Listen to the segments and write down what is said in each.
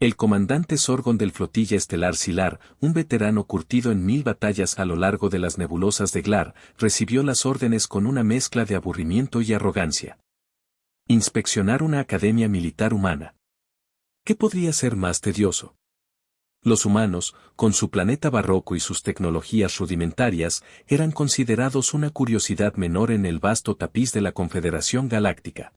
El comandante Sorgon del Flotilla Estelar Silar, un veterano curtido en 1000 batallas a lo largo de las nebulosas de Glar, recibió las órdenes con una mezcla de aburrimiento y arrogancia. Inspeccionar una academia militar humana. ¿Qué podría ser más tedioso? Los humanos, con su planeta barroco y sus tecnologías rudimentarias, eran considerados una curiosidad menor en el vasto tapiz de la Confederación Galáctica.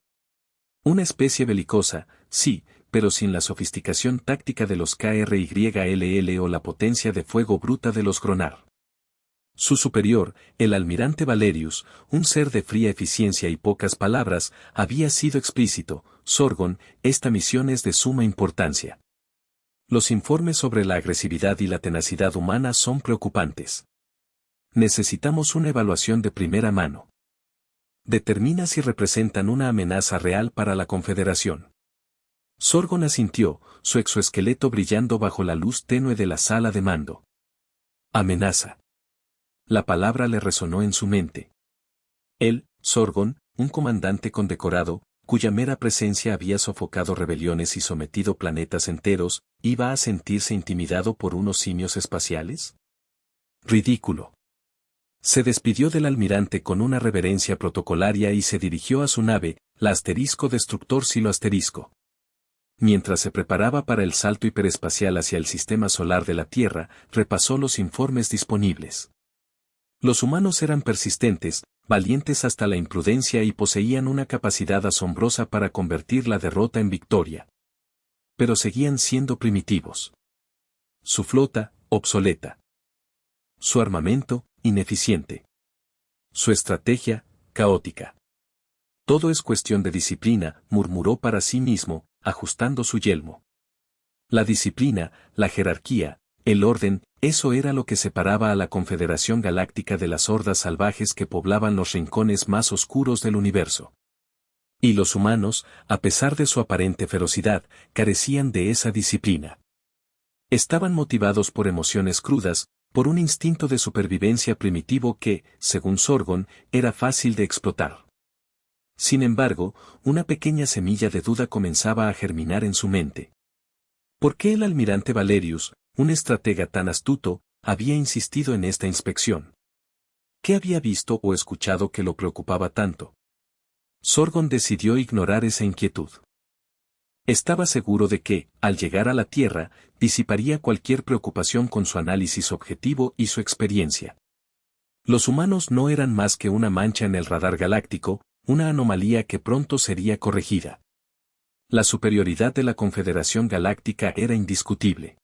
Una especie belicosa, sí, pero sin la sofisticación táctica de los KRYLL o la potencia de fuego bruta de los Gronar. Su superior, el almirante Valerius, un ser de fría eficiencia y pocas palabras, había sido explícito: Sorgon, esta misión es de suma importancia. Los informes sobre la agresividad y la tenacidad humana son preocupantes. Necesitamos una evaluación de primera mano. Determina si representan una amenaza real para la Confederación. Sorgon asintió, su exoesqueleto brillando bajo la luz tenue de la sala de mando. Amenaza. La palabra le resonó en su mente. Él, Sorgon, un comandante condecorado, cuya mera presencia había sofocado rebeliones y sometido planetas enteros, ¿iba a sentirse intimidado por unos simios espaciales? Ridículo. Se despidió del almirante con una reverencia protocolaria y se dirigió a su nave, la Asterisco Destructor Silo Asterisco. Mientras se preparaba para el salto hiperespacial hacia el sistema solar de la Tierra, repasó los informes disponibles. Los humanos eran persistentes, valientes hasta la imprudencia y poseían una capacidad asombrosa para convertir la derrota en victoria. Pero seguían siendo primitivos. Su flota, obsoleta. Su armamento, ineficiente. Su estrategia, caótica. Todo es cuestión de disciplina, murmuró para sí mismo, ajustando su yelmo. La disciplina, la jerarquía, el orden, eso era lo que separaba a la Confederación Galáctica de las hordas salvajes que poblaban los rincones más oscuros del universo. Y los humanos, a pesar de su aparente ferocidad, carecían de esa disciplina. Estaban motivados por emociones crudas, por un instinto de supervivencia primitivo que, según Sorgon, era fácil de explotar. Sin embargo, una pequeña semilla de duda comenzaba a germinar en su mente. ¿Por qué el almirante Valerius, un estratega tan astuto, había insistido en esta inspección? ¿Qué había visto o escuchado que lo preocupaba tanto? Sorgon decidió ignorar esa inquietud. Estaba seguro de que, al llegar a la Tierra, disiparía cualquier preocupación con su análisis objetivo y su experiencia. Los humanos no eran más que una mancha en el radar galáctico, una anomalía que pronto sería corregida. La superioridad de la Confederación Galáctica era indiscutible.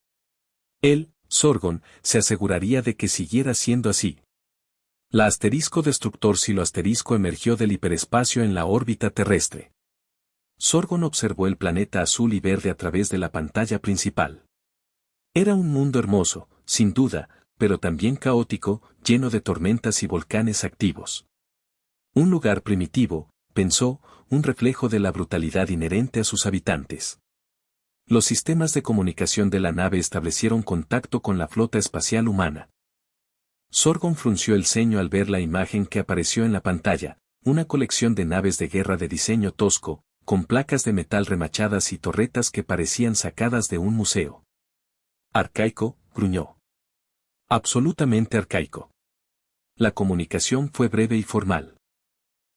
Él, Sorgon, se aseguraría de que siguiera siendo así. La Asterisco Destructor Silo Asterisco emergió del hiperespacio en la órbita terrestre. Sorgon observó el planeta azul y verde a través de la pantalla principal. Era un mundo hermoso, sin duda, pero también caótico, lleno de tormentas y volcanes activos. Un lugar primitivo, pensó, un reflejo de la brutalidad inherente a sus habitantes. Los sistemas de comunicación de la nave establecieron contacto con la flota espacial humana. Sorgon frunció el ceño al ver la imagen que apareció en la pantalla, una colección de naves de guerra de diseño tosco, con placas de metal remachadas y torretas que parecían sacadas de un museo. Arcaico, gruñó. Absolutamente arcaico. La comunicación fue breve y formal.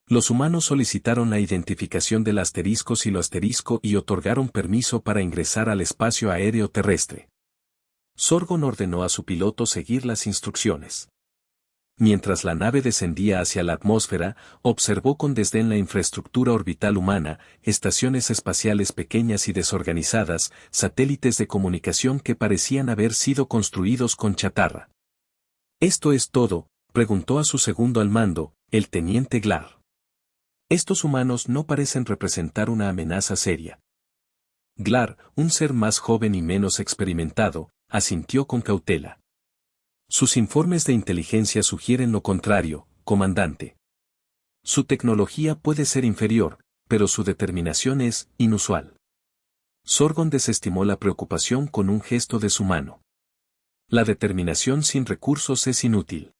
Los humanos solicitaron la identificación del asterisco Silo Asterisco y otorgaron permiso para ingresar al espacio aéreo terrestre. Sorgon ordenó a su piloto seguir las instrucciones. Mientras la nave descendía hacia la atmósfera, observó con desdén la infraestructura orbital humana, estaciones espaciales pequeñas y desorganizadas, satélites de comunicación que parecían haber sido construidos con chatarra. ¿Esto es todo?, preguntó a su segundo al mando, el teniente Glar. Estos humanos no parecen representar una amenaza seria. Glar, un ser más joven y menos experimentado, asintió con cautela. Sus informes de inteligencia sugieren lo contrario, comandante. Su tecnología puede ser inferior, pero su determinación es inusual. Sorgon desestimó la preocupación con un gesto de su mano. La determinación sin recursos es inútil.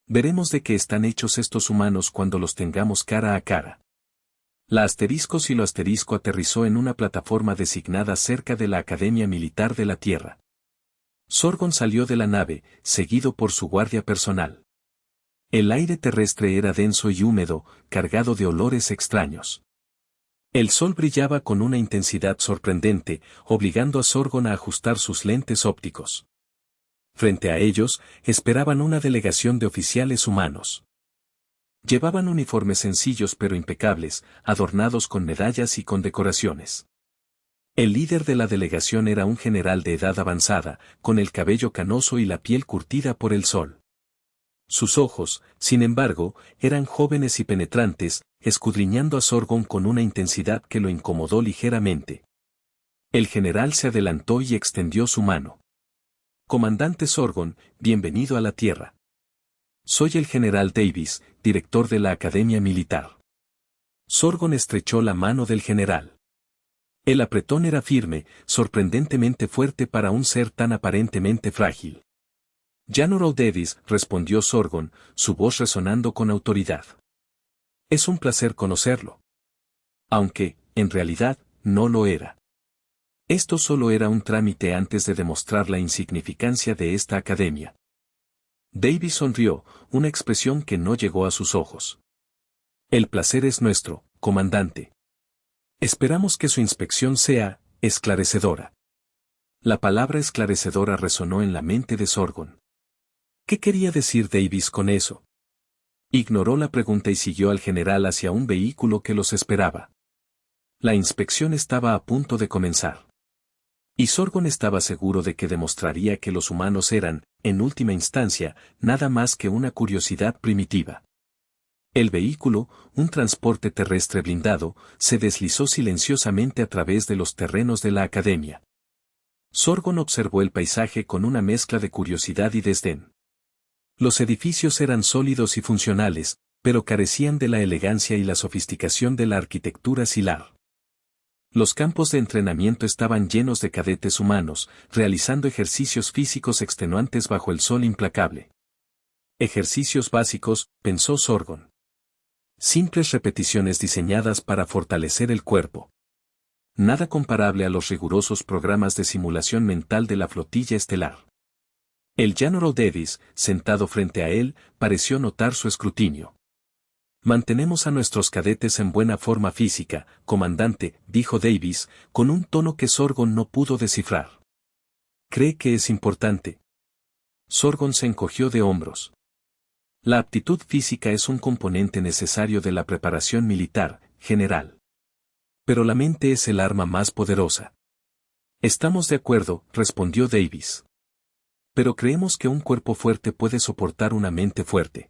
Veremos de qué están hechos estos humanos cuando los tengamos cara a cara. La asterisco Silo asterisco aterrizó en una plataforma designada cerca de la Academia Militar de la Tierra. Sorgon salió de la nave, seguido por su guardia personal. El aire terrestre era denso y húmedo, cargado de olores extraños. El sol brillaba con una intensidad sorprendente, obligando a Sorgon a ajustar sus lentes ópticos. Frente a ellos, esperaban una delegación de oficiales humanos. Llevaban uniformes sencillos pero impecables, adornados con medallas y condecoraciones. El líder de la delegación era un general de edad avanzada, con el cabello canoso y la piel curtida por el sol. Sus ojos, sin embargo, eran jóvenes y penetrantes, escudriñando a Sorgon con una intensidad que lo incomodó ligeramente. El general se adelantó y extendió su mano. Comandante Sorgon, bienvenido a la Tierra. Soy el general Davis, director de la Academia Militar. Sorgon estrechó la mano del general. El apretón era firme, sorprendentemente fuerte para un ser tan aparentemente frágil. General Davis, respondió Sorgon, su voz resonando con autoridad. Es un placer conocerlo. Aunque, en realidad, no lo era. Esto solo era un trámite antes de demostrar la insignificancia de esta academia. Davis sonrió, una expresión que no llegó a sus ojos. El placer es nuestro, comandante. Esperamos que su inspección sea esclarecedora. La palabra esclarecedora resonó en la mente de Sorgon. ¿Qué quería decir Davis con eso? Ignoró la pregunta y siguió al general hacia un vehículo que los esperaba. La inspección estaba a punto de comenzar. Y Sorgon estaba seguro de que demostraría que los humanos eran, en última instancia, nada más que una curiosidad primitiva. El vehículo, un transporte terrestre blindado, se deslizó silenciosamente a través de los terrenos de la academia. Sorgon observó el paisaje con una mezcla de curiosidad y desdén. Los edificios eran sólidos y funcionales, pero carecían de la elegancia y la sofisticación de la arquitectura silar. Los campos de entrenamiento estaban llenos de cadetes humanos, realizando ejercicios físicos extenuantes bajo el sol implacable. Ejercicios básicos, pensó Sorgon. Simples repeticiones diseñadas para fortalecer el cuerpo. Nada comparable a los rigurosos programas de simulación mental de la flotilla estelar. El General Davis, sentado frente a él, pareció notar su escrutinio. Mantenemos a nuestros cadetes en buena forma física, comandante, dijo Davis, con un tono que Sorgon no pudo descifrar. ¿Cree que es importante? Sorgon se encogió de hombros. La aptitud física es un componente necesario de la preparación militar, general. Pero la mente es el arma más poderosa. Estamos de acuerdo, respondió Davis. Pero creemos que un cuerpo fuerte puede soportar una mente fuerte.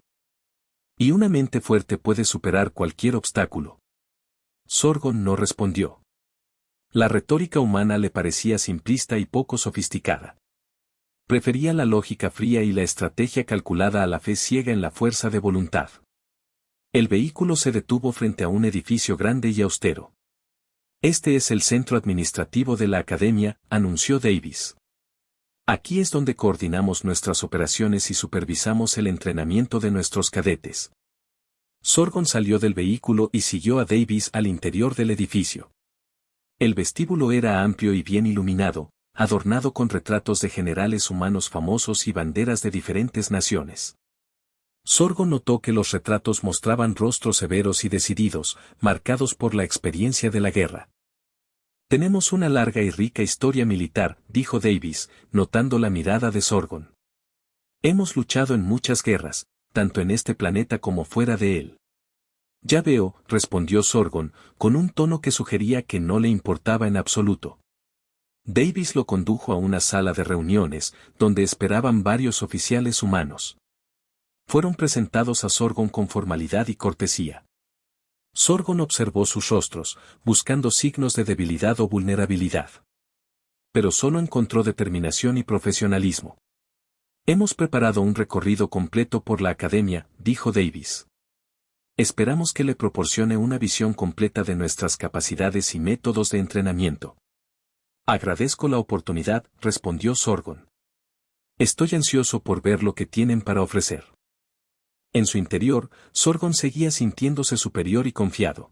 Y una mente fuerte puede superar cualquier obstáculo. Sorgon no respondió. La retórica humana le parecía simplista y poco sofisticada. Prefería la lógica fría y la estrategia calculada a la fe ciega en la fuerza de voluntad. El vehículo se detuvo frente a un edificio grande y austero. Este es el centro administrativo de la academia, anunció Davis. Aquí es donde coordinamos nuestras operaciones y supervisamos el entrenamiento de nuestros cadetes. Sorgon salió del vehículo y siguió a Davis al interior del edificio. El vestíbulo era amplio y bien iluminado, adornado con retratos de generales humanos famosos y banderas de diferentes naciones. Sorgon notó que los retratos mostraban rostros severos y decididos, marcados por la experiencia de la guerra. Tenemos una larga y rica historia militar, dijo Davis, notando la mirada de Sorgon. Hemos luchado en muchas guerras, tanto en este planeta como fuera de él. Ya veo, respondió Sorgon, con un tono que sugería que no le importaba en absoluto. Davis lo condujo a una sala de reuniones, donde esperaban varios oficiales humanos. Fueron presentados a Sorgon con formalidad y cortesía. Sorgon observó sus rostros, buscando signos de debilidad o vulnerabilidad. Pero solo encontró determinación y profesionalismo. Hemos preparado un recorrido completo por la academia, dijo Davis. Esperamos que le proporcione una visión completa de nuestras capacidades y métodos de entrenamiento. Agradezco la oportunidad, respondió Sorgon. Estoy ansioso por ver lo que tienen para ofrecer. En su interior, Sorgon seguía sintiéndose superior y confiado.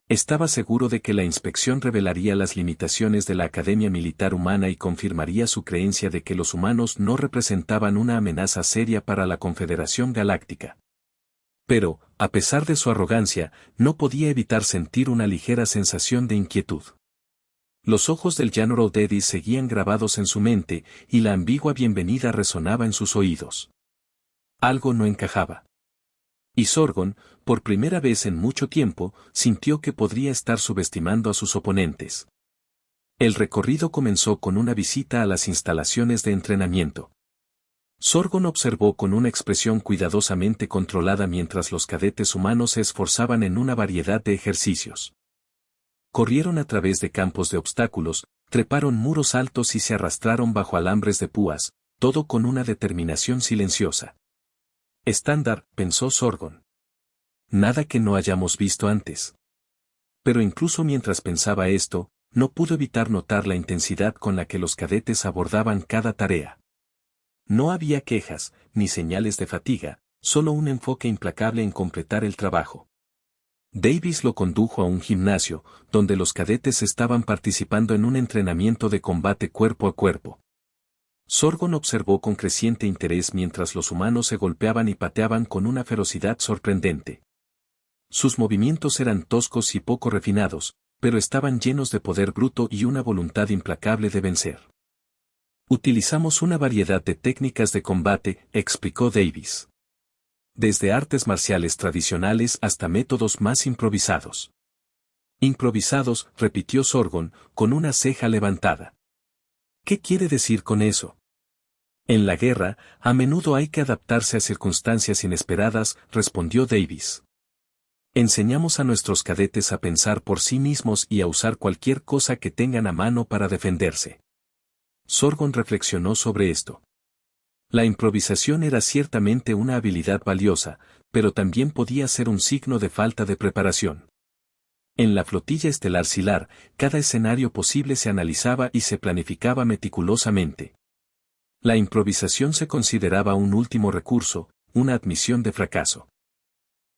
Estaba seguro de que la inspección revelaría las limitaciones de la Academia Militar Humana y confirmaría su creencia de que los humanos no representaban una amenaza seria para la Confederación Galáctica. Pero, a pesar de su arrogancia, no podía evitar sentir una ligera sensación de inquietud. Los ojos del General Davis seguían grabados en su mente, y la ambigua bienvenida resonaba en sus oídos. Algo no encajaba. Y Sorgon, por primera vez en mucho tiempo, sintió que podría estar subestimando a sus oponentes. El recorrido comenzó con una visita a las instalaciones de entrenamiento. Sorgon observó con una expresión cuidadosamente controlada mientras los cadetes humanos se esforzaban en una variedad de ejercicios. Corrieron a través de campos de obstáculos, treparon muros altos y se arrastraron bajo alambres de púas, todo con una determinación silenciosa. Estándar, pensó Sorgon. Nada que no hayamos visto antes. Pero incluso mientras pensaba esto, no pudo evitar notar la intensidad con la que los cadetes abordaban cada tarea. No había quejas, ni señales de fatiga, solo un enfoque implacable en completar el trabajo. Davis lo condujo a un gimnasio, donde los cadetes estaban participando en un entrenamiento de combate cuerpo a cuerpo. Sorgon observó con creciente interés mientras los humanos se golpeaban y pateaban con una ferocidad sorprendente. Sus movimientos eran toscos y poco refinados, pero estaban llenos de poder bruto y una voluntad implacable de vencer. Utilizamos una variedad de técnicas de combate, explicó Davis. Desde artes marciales tradicionales hasta métodos más improvisados. Improvisados, repitió Sorgon, con una ceja levantada. ¿Qué quiere decir con eso? En la guerra, a menudo hay que adaptarse a circunstancias inesperadas, respondió Davis. Enseñamos a nuestros cadetes a pensar por sí mismos y a usar cualquier cosa que tengan a mano para defenderse. Sorgon reflexionó sobre esto. La improvisación era ciertamente una habilidad valiosa, pero también podía ser un signo de falta de preparación. En la flotilla estelar Silar, cada escenario posible se analizaba y se planificaba meticulosamente. La improvisación se consideraba un último recurso, una admisión de fracaso.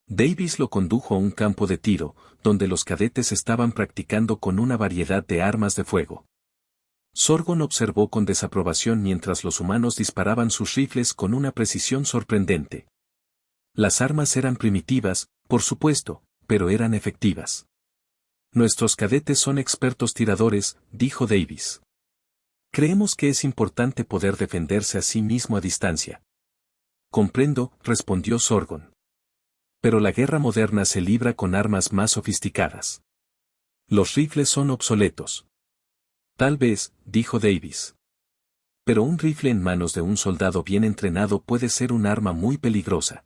Davis lo condujo a un campo de tiro, donde los cadetes estaban practicando con una variedad de armas de fuego. Sorgon observó con desaprobación mientras los humanos disparaban sus rifles con una precisión sorprendente. Las armas eran primitivas, por supuesto, pero eran efectivas. Nuestros cadetes son expertos tiradores, dijo Davis. Creemos que es importante poder defenderse a sí mismo a distancia. Comprendo, respondió Sorgon. Pero la guerra moderna se libra con armas más sofisticadas. Los rifles son obsoletos. Tal vez, dijo Davis. Pero un rifle en manos de un soldado bien entrenado puede ser un arma muy peligrosa.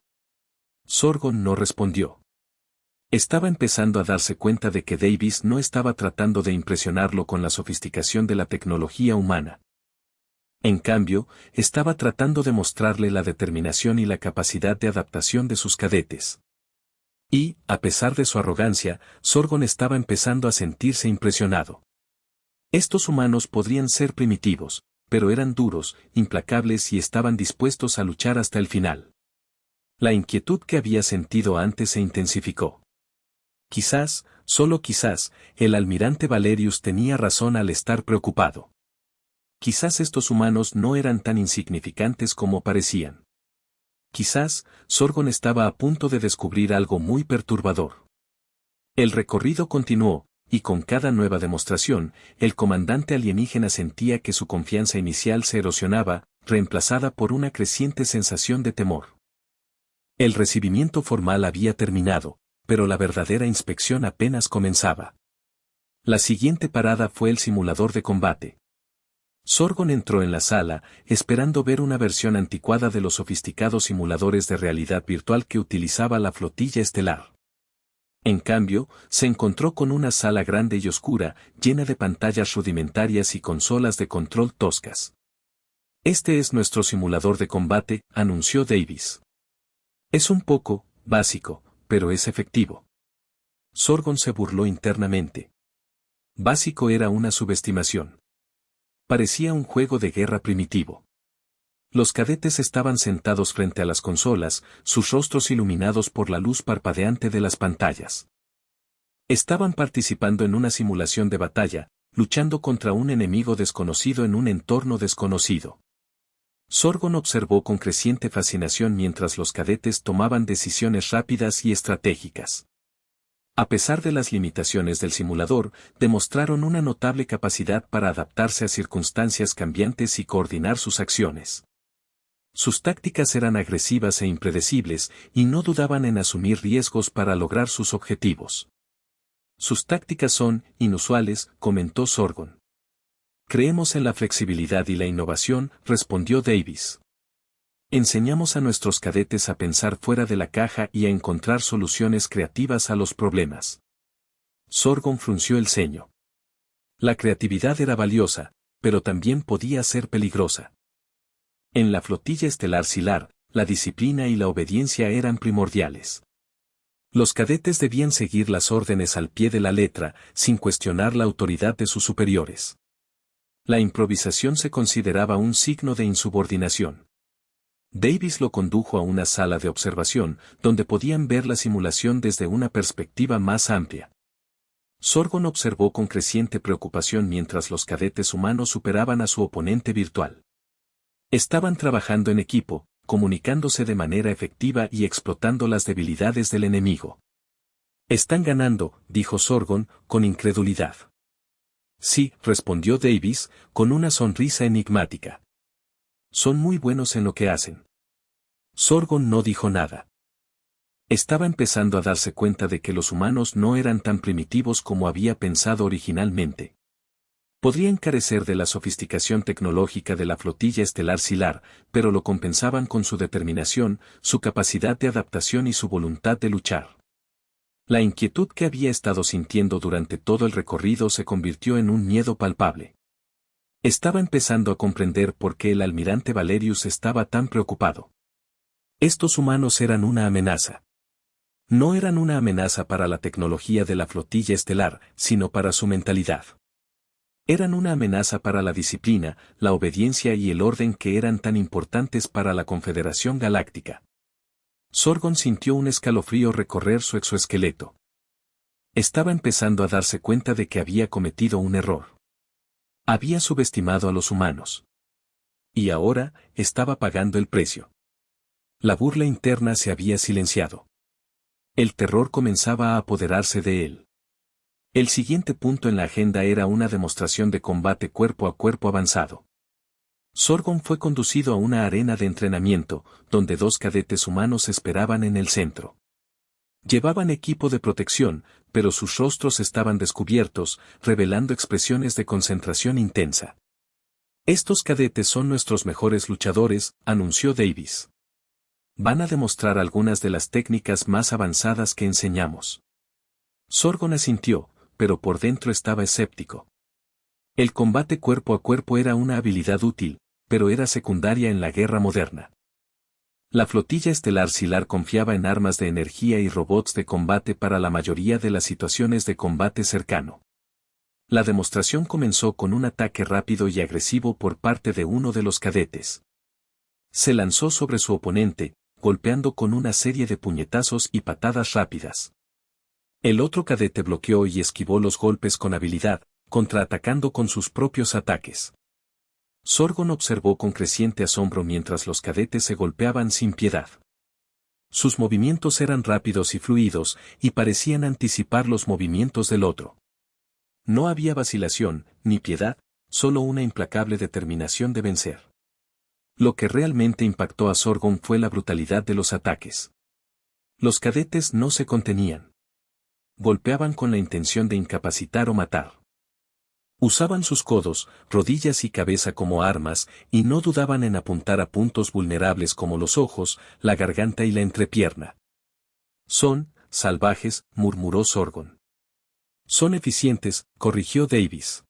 Sorgon no respondió. Estaba empezando a darse cuenta de que Davis no estaba tratando de impresionarlo con la sofisticación de la tecnología humana. En cambio, estaba tratando de mostrarle la determinación y la capacidad de adaptación de sus cadetes. Y, a pesar de su arrogancia, Sorgon estaba empezando a sentirse impresionado. Estos humanos podrían ser primitivos, pero eran duros, implacables y estaban dispuestos a luchar hasta el final. La inquietud que había sentido antes se intensificó. Quizás, solo quizás, el almirante Valerius tenía razón al estar preocupado. Quizás estos humanos no eran tan insignificantes como parecían. Quizás, Sorgon estaba a punto de descubrir algo muy perturbador. El recorrido continuó, y con cada nueva demostración, el comandante alienígena sentía que su confianza inicial se erosionaba, reemplazada por una creciente sensación de temor. El recibimiento formal había terminado, pero la verdadera inspección apenas comenzaba. La siguiente parada fue el simulador de combate. Sorgon entró en la sala, esperando ver una versión anticuada de los sofisticados simuladores de realidad virtual que utilizaba la flotilla estelar. En cambio, se encontró con una sala grande y oscura, llena de pantallas rudimentarias y consolas de control toscas. Este es nuestro simulador de combate, anunció Davis. Es un poco básico, pero es efectivo. Sorgon se burló internamente. Básico era una subestimación. Parecía un juego de guerra primitivo. Los cadetes estaban sentados frente a las consolas, sus rostros iluminados por la luz parpadeante de las pantallas. Estaban participando en una simulación de batalla, luchando contra un enemigo desconocido en un entorno desconocido. Sorgon observó con creciente fascinación mientras los cadetes tomaban decisiones rápidas y estratégicas. A pesar de las limitaciones del simulador, demostraron una notable capacidad para adaptarse a circunstancias cambiantes y coordinar sus acciones. Sus tácticas eran agresivas e impredecibles, y no dudaban en asumir riesgos para lograr sus objetivos. Sus tácticas son inusuales, comentó Sorgon. Creemos en la flexibilidad y la innovación, respondió Davis. Enseñamos a nuestros cadetes a pensar fuera de la caja y a encontrar soluciones creativas a los problemas. Sorgon frunció el ceño. La creatividad era valiosa, pero también podía ser peligrosa. En la flotilla estelar Silar, la disciplina y la obediencia eran primordiales. Los cadetes debían seguir las órdenes al pie de la letra, sin cuestionar la autoridad de sus superiores. La improvisación se consideraba un signo de insubordinación. Davis lo condujo a una sala de observación, donde podían ver la simulación desde una perspectiva más amplia. Sorgon observó con creciente preocupación mientras los cadetes humanos superaban a su oponente virtual. Estaban trabajando en equipo, comunicándose de manera efectiva y explotando las debilidades del enemigo. Están ganando, dijo Sorgon, con incredulidad. Sí, respondió Davis, con una sonrisa enigmática. Son muy buenos en lo que hacen. Sorgon no dijo nada. Estaba empezando a darse cuenta de que los humanos no eran tan primitivos como había pensado originalmente. Podrían carecer de la sofisticación tecnológica de la flotilla estelar Silar, pero lo compensaban con su determinación, su capacidad de adaptación y su voluntad de luchar. La inquietud que había estado sintiendo durante todo el recorrido se convirtió en un miedo palpable. Estaba empezando a comprender por qué el almirante Valerius estaba tan preocupado. Estos humanos eran una amenaza. No eran una amenaza para la tecnología de la flotilla estelar, sino para su mentalidad. Eran una amenaza para la disciplina, la obediencia y el orden que eran tan importantes para la Confederación Galáctica. Sorgon sintió un escalofrío recorrer su exoesqueleto. Estaba empezando a darse cuenta de que había cometido un error. Había subestimado a los humanos. Y ahora, estaba pagando el precio. La burla interna se había silenciado. El terror comenzaba a apoderarse de él. El siguiente punto en la agenda era una demostración de combate cuerpo a cuerpo avanzado. Sorgon fue conducido a una arena de entrenamiento, donde dos cadetes humanos esperaban en el centro. Llevaban equipo de protección, pero sus rostros estaban descubiertos, revelando expresiones de concentración intensa. Estos cadetes son nuestros mejores luchadores, anunció Davis. Van a demostrar algunas de las técnicas más avanzadas que enseñamos. Sorgon asintió, pero por dentro estaba escéptico. El combate cuerpo a cuerpo era una habilidad útil, pero era secundaria en la guerra moderna. La flotilla estelar Silar confiaba en armas de energía y robots de combate para la mayoría de las situaciones de combate cercano. La demostración comenzó con un ataque rápido y agresivo por parte de uno de los cadetes. Se lanzó sobre su oponente, golpeando con una serie de puñetazos y patadas rápidas. El otro cadete bloqueó y esquivó los golpes con habilidad, contraatacando con sus propios ataques. Sorgon observó con creciente asombro mientras los cadetes se golpeaban sin piedad. Sus movimientos eran rápidos y fluidos, y parecían anticipar los movimientos del otro. No había vacilación, ni piedad, solo una implacable determinación de vencer. Lo que realmente impactó a Sorgon fue la brutalidad de los ataques. Los cadetes no se contenían. Golpeaban con la intención de incapacitar o matar. Usaban sus codos, rodillas y cabeza como armas, y no dudaban en apuntar a puntos vulnerables como los ojos, la garganta y la entrepierna. Son salvajes, murmuró Sorgon. Son eficientes, corrigió Davis.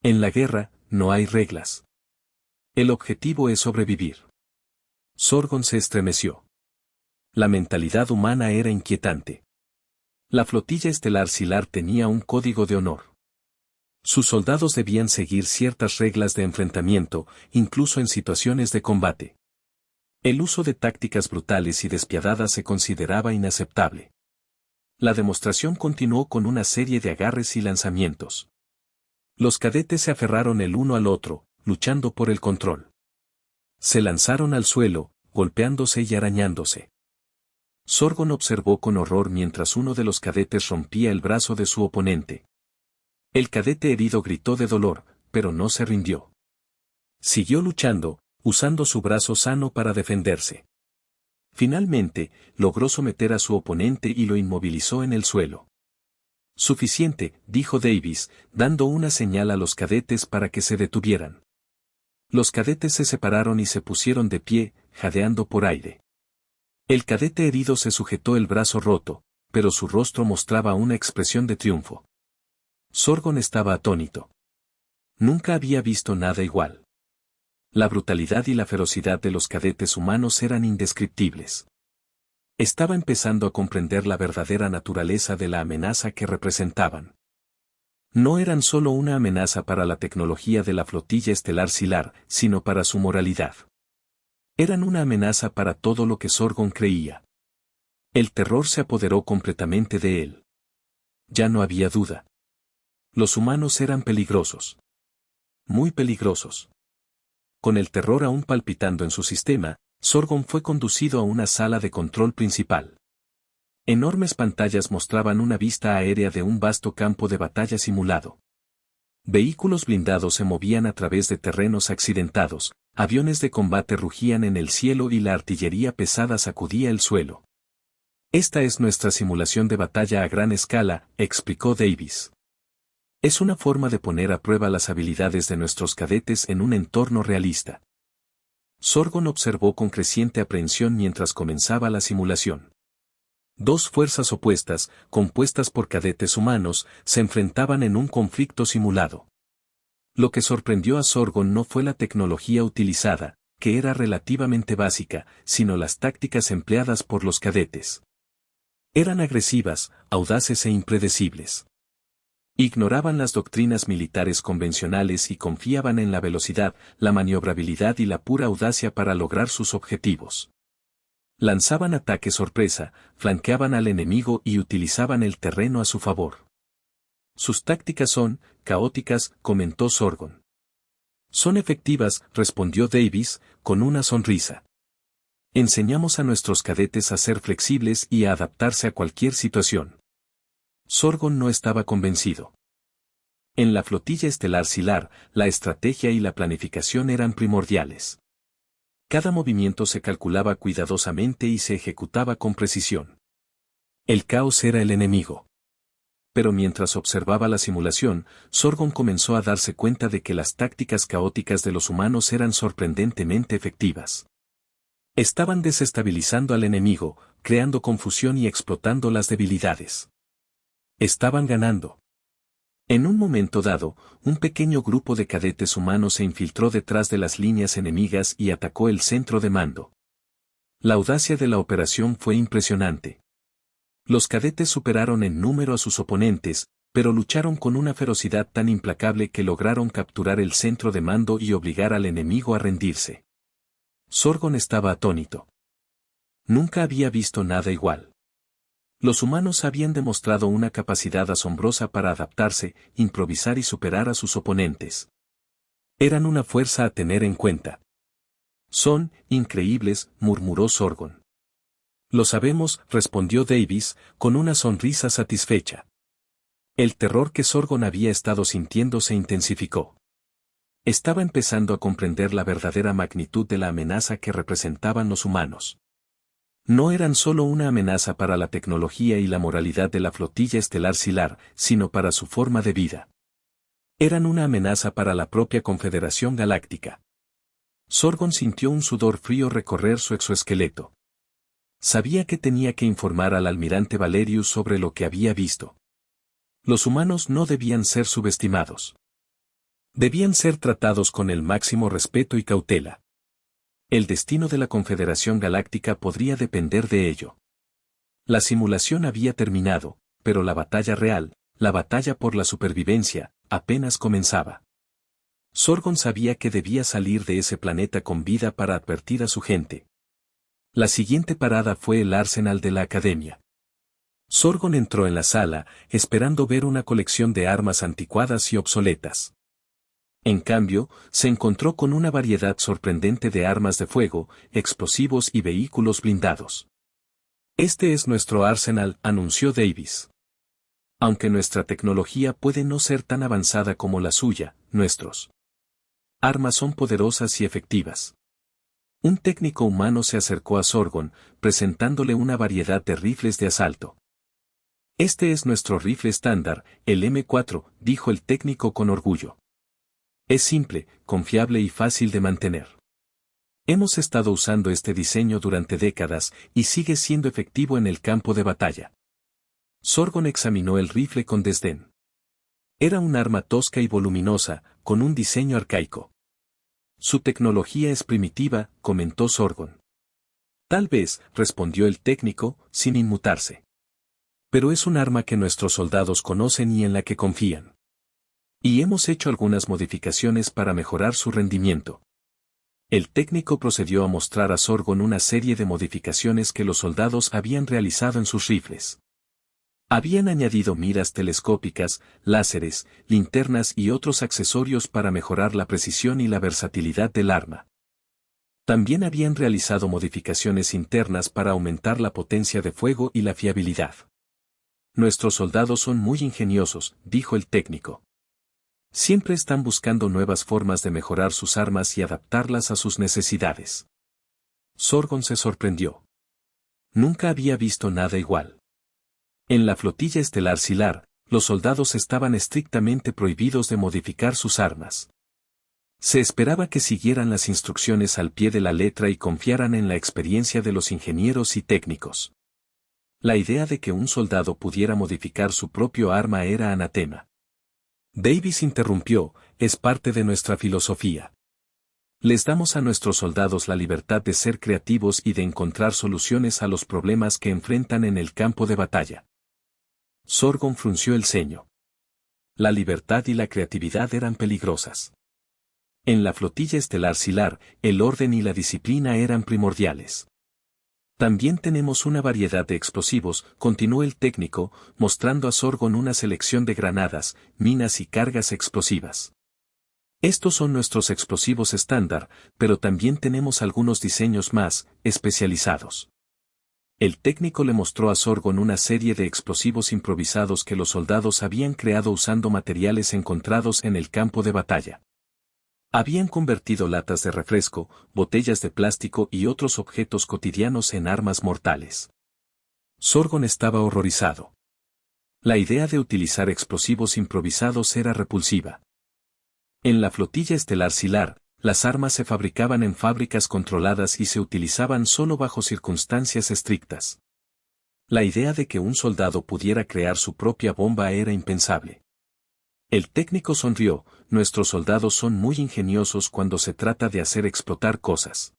En la guerra, no hay reglas. El objetivo es sobrevivir. Sorgon se estremeció. La mentalidad humana era inquietante. La flotilla estelar Silar tenía un código de honor. Sus soldados debían seguir ciertas reglas de enfrentamiento, incluso en situaciones de combate. El uso de tácticas brutales y despiadadas se consideraba inaceptable. La demostración continuó con una serie de agarres y lanzamientos. Los cadetes se aferraron el uno al otro, luchando por el control. Se lanzaron al suelo, golpeándose y arañándose. Sorgon observó con horror mientras uno de los cadetes rompía el brazo de su oponente. El cadete herido gritó de dolor, pero no se rindió. Siguió luchando, usando su brazo sano para defenderse. Finalmente, logró someter a su oponente y lo inmovilizó en el suelo. Suficiente, dijo Davis, dando una señal a los cadetes para que se detuvieran. Los cadetes se separaron y se pusieron de pie, jadeando por aire. El cadete herido se sujetó el brazo roto, pero su rostro mostraba una expresión de triunfo. Sorgon estaba atónito. Nunca había visto nada igual. La brutalidad y la ferocidad de los cadetes humanos eran indescriptibles. Estaba empezando a comprender la verdadera naturaleza de la amenaza que representaban. No eran solo una amenaza para la tecnología de la flotilla estelar Silar, sino para su moralidad. Eran una amenaza para todo lo que Sorgon creía. El terror se apoderó completamente de él. Ya no había duda. Los humanos eran peligrosos. Muy peligrosos. Con el terror aún palpitando en su sistema, Sorgon fue conducido a una sala de control principal. Enormes pantallas mostraban una vista aérea de un vasto campo de batalla simulado. Vehículos blindados se movían a través de terrenos accidentados, aviones de combate rugían en el cielo y la artillería pesada sacudía el suelo. Esta es nuestra simulación de batalla a gran escala, explicó Davis. Es una forma de poner a prueba las habilidades de nuestros cadetes en un entorno realista. Sorgon observó con creciente aprehensión mientras comenzaba la simulación. Dos fuerzas opuestas, compuestas por cadetes humanos, se enfrentaban en un conflicto simulado. Lo que sorprendió a Sorgon no fue la tecnología utilizada, que era relativamente básica, sino las tácticas empleadas por los cadetes. Eran agresivas, audaces e impredecibles. Ignoraban las doctrinas militares convencionales y confiaban en la velocidad, la maniobrabilidad y la pura audacia para lograr sus objetivos. Lanzaban ataques sorpresa, flanqueaban al enemigo y utilizaban el terreno a su favor. Sus tácticas son caóticas, comentó Sorgon. Son efectivas, respondió Davis, con una sonrisa. Enseñamos a nuestros cadetes a ser flexibles y a adaptarse a cualquier situación. Sorgon no estaba convencido. En la flotilla estelar Silar, la estrategia y la planificación eran primordiales. Cada movimiento se calculaba cuidadosamente y se ejecutaba con precisión. El caos era el enemigo. Pero mientras observaba la simulación, Sorgon comenzó a darse cuenta de que las tácticas caóticas de los humanos eran sorprendentemente efectivas. Estaban desestabilizando al enemigo, creando confusión y explotando las debilidades. Estaban ganando. En un momento dado, un pequeño grupo de cadetes humanos se infiltró detrás de las líneas enemigas y atacó el centro de mando. La audacia de la operación fue impresionante. Los cadetes superaron en número a sus oponentes, pero lucharon con una ferocidad tan implacable que lograron capturar el centro de mando y obligar al enemigo a rendirse. Sorgon estaba atónito. Nunca había visto nada igual. Los humanos habían demostrado una capacidad asombrosa para adaptarse, improvisar y superar a sus oponentes. Eran una fuerza a tener en cuenta. Son increíbles, murmuró Sorgon. Lo sabemos, respondió Davis, con una sonrisa satisfecha. El terror que Sorgon había estado sintiendo se intensificó. Estaba empezando a comprender la verdadera magnitud de la amenaza que representaban los humanos. No eran solo una amenaza para la tecnología y la moralidad de la flotilla estelar Silar, sino para su forma de vida. Eran una amenaza para la propia Confederación Galáctica. Sorgon sintió un sudor frío recorrer su exoesqueleto. Sabía que tenía que informar al almirante Valerius sobre lo que había visto. Los humanos no debían ser subestimados. Debían ser tratados con el máximo respeto y cautela. El destino de la Confederación Galáctica podría depender de ello. La simulación había terminado, pero la batalla real, la batalla por la supervivencia, apenas comenzaba. Sorgon sabía que debía salir de ese planeta con vida para advertir a su gente. La siguiente parada fue el arsenal de la Academia. Sorgon entró en la sala, esperando ver una colección de armas anticuadas y obsoletas. En cambio, se encontró con una variedad sorprendente de armas de fuego, explosivos y vehículos blindados. Este es nuestro arsenal, anunció Davis. Aunque nuestra tecnología puede no ser tan avanzada como la suya, nuestros armas son poderosas y efectivas. Un técnico humano se acercó a Sorgon, presentándole una variedad de rifles de asalto. Este es nuestro rifle estándar, el M4, dijo el técnico con orgullo. Es simple, confiable y fácil de mantener. Hemos estado usando este diseño durante décadas y sigue siendo efectivo en el campo de batalla. Sorgon examinó el rifle con desdén. Era un arma tosca y voluminosa, con un diseño arcaico. Su tecnología es primitiva, comentó Sorgon. Tal vez, respondió el técnico, sin inmutarse. Pero es un arma que nuestros soldados conocen y en la que confían. Y hemos hecho algunas modificaciones para mejorar su rendimiento. El técnico procedió a mostrar a Sorgon una serie de modificaciones que los soldados habían realizado en sus rifles. Habían añadido miras telescópicas, láseres, linternas y otros accesorios para mejorar la precisión y la versatilidad del arma. También habían realizado modificaciones internas para aumentar la potencia de fuego y la fiabilidad. Nuestros soldados son muy ingeniosos, dijo el técnico. Siempre están buscando nuevas formas de mejorar sus armas y adaptarlas a sus necesidades. Sorgon se sorprendió. Nunca había visto nada igual. En la flotilla estelar Silar, los soldados estaban estrictamente prohibidos de modificar sus armas. Se esperaba que siguieran las instrucciones al pie de la letra y confiaran en la experiencia de los ingenieros y técnicos. La idea de que un soldado pudiera modificar su propio arma era anatema. Davis interrumpió, es parte de nuestra filosofía. Les damos a nuestros soldados la libertad de ser creativos y de encontrar soluciones a los problemas que enfrentan en el campo de batalla. Sorgon frunció el ceño. La libertad y la creatividad eran peligrosas. En la flotilla estelar Silar, el orden y la disciplina eran primordiales. También tenemos una variedad de explosivos, continuó el técnico, mostrando a Sorgon una selección de granadas, minas y cargas explosivas. Estos son nuestros explosivos estándar, pero también tenemos algunos diseños más, especializados. El técnico le mostró a Sorgon una serie de explosivos improvisados que los soldados habían creado usando materiales encontrados en el campo de batalla. Habían convertido latas de refresco, botellas de plástico y otros objetos cotidianos en armas mortales. Sorgon estaba horrorizado. La idea de utilizar explosivos improvisados era repulsiva. En la flotilla estelar Silar, las armas se fabricaban en fábricas controladas y se utilizaban solo bajo circunstancias estrictas. La idea de que un soldado pudiera crear su propia bomba era impensable. El técnico sonrió, nuestros soldados son muy ingeniosos cuando se trata de hacer explotar cosas.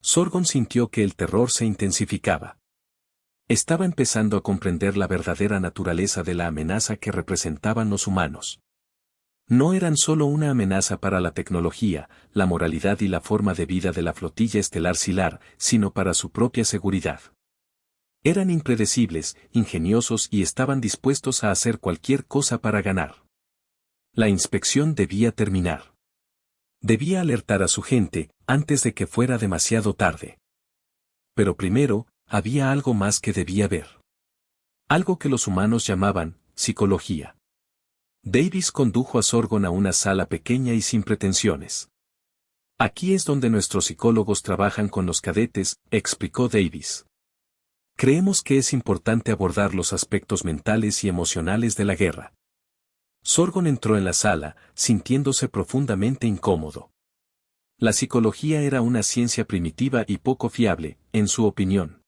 Sorgon sintió que el terror se intensificaba. Estaba empezando a comprender la verdadera naturaleza de la amenaza que representaban los humanos. No eran solo una amenaza para la tecnología, la moralidad y la forma de vida de la flotilla estelar Silar, sino para su propia seguridad. Eran impredecibles, ingeniosos y estaban dispuestos a hacer cualquier cosa para ganar. La inspección debía terminar. Debía alertar a su gente, antes de que fuera demasiado tarde. Pero primero, había algo más que debía ver. Algo que los humanos llamaban, psicología. Davis condujo a Sorgon a una sala pequeña y sin pretensiones. Aquí es donde nuestros psicólogos trabajan con los cadetes, explicó Davis. Creemos que es importante abordar los aspectos mentales y emocionales de la guerra. Sorgon entró en la sala, sintiéndose profundamente incómodo. La psicología era una ciencia primitiva y poco fiable, en su opinión.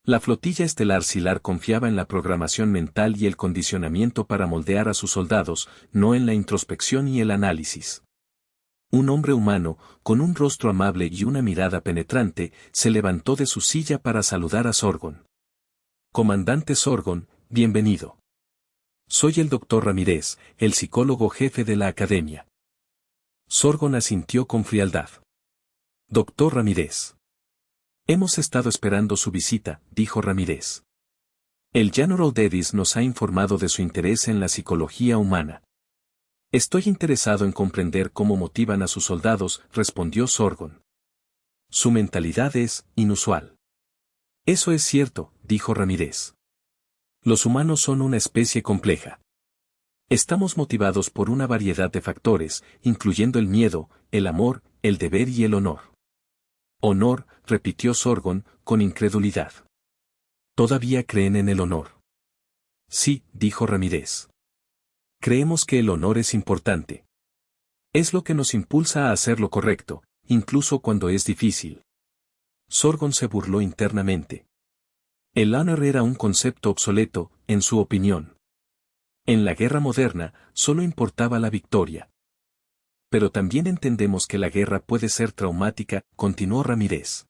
La flotilla estelar Silar confiaba en la programación mental y el condicionamiento para moldear a sus soldados, no en la introspección y el análisis. Un hombre humano, con un rostro amable y una mirada penetrante, se levantó de su silla para saludar a Sorgon. Comandante Sorgon, bienvenido. Soy el Dr. Ramírez, el psicólogo jefe de la academia. Sorgon asintió con frialdad. Dr. Ramírez. Hemos estado esperando su visita, dijo Ramírez. El General Davis nos ha informado de su interés en la psicología humana. Estoy interesado en comprender cómo motivan a sus soldados, respondió Sorgon. Su mentalidad es inusual. Eso es cierto, dijo Ramírez. Los humanos son una especie compleja. Estamos motivados por una variedad de factores, incluyendo el miedo, el amor, el deber y el honor. Honor, repitió Sorgon, con incredulidad. ¿Todavía creen en el honor? Sí, dijo Ramírez. Creemos que el honor es importante. Es lo que nos impulsa a hacer lo correcto, incluso cuando es difícil. Sorgon se burló internamente. El honor era un concepto obsoleto, en su opinión. En la guerra moderna, solo importaba la victoria. Pero también entendemos que la guerra puede ser traumática, continuó Ramírez.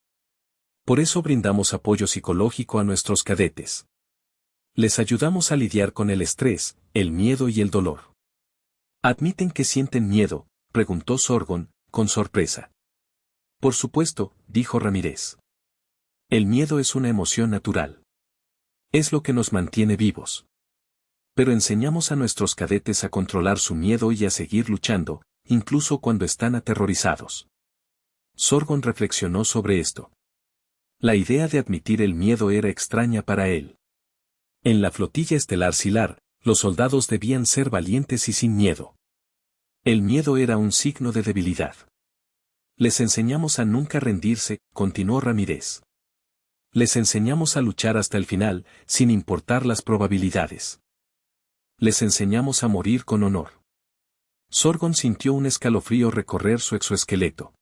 Por eso brindamos apoyo psicológico a nuestros cadetes. Les ayudamos a lidiar con el estrés, el miedo y el dolor. ¿Admiten que sienten miedo?, preguntó Sorgon, con sorpresa. Por supuesto, dijo Ramírez. El miedo es una emoción natural. Es lo que nos mantiene vivos. Pero enseñamos a nuestros cadetes a controlar su miedo y a seguir luchando, incluso cuando están aterrorizados. Sorgon reflexionó sobre esto. La idea de admitir el miedo era extraña para él. En la flotilla estelar Silar, los soldados debían ser valientes y sin miedo. El miedo era un signo de debilidad. Les enseñamos a nunca rendirse, continuó Ramírez. Les enseñamos a luchar hasta el final, sin importar las probabilidades. Les enseñamos a morir con honor. Sorgon sintió un escalofrío recorrer su exoesqueleto.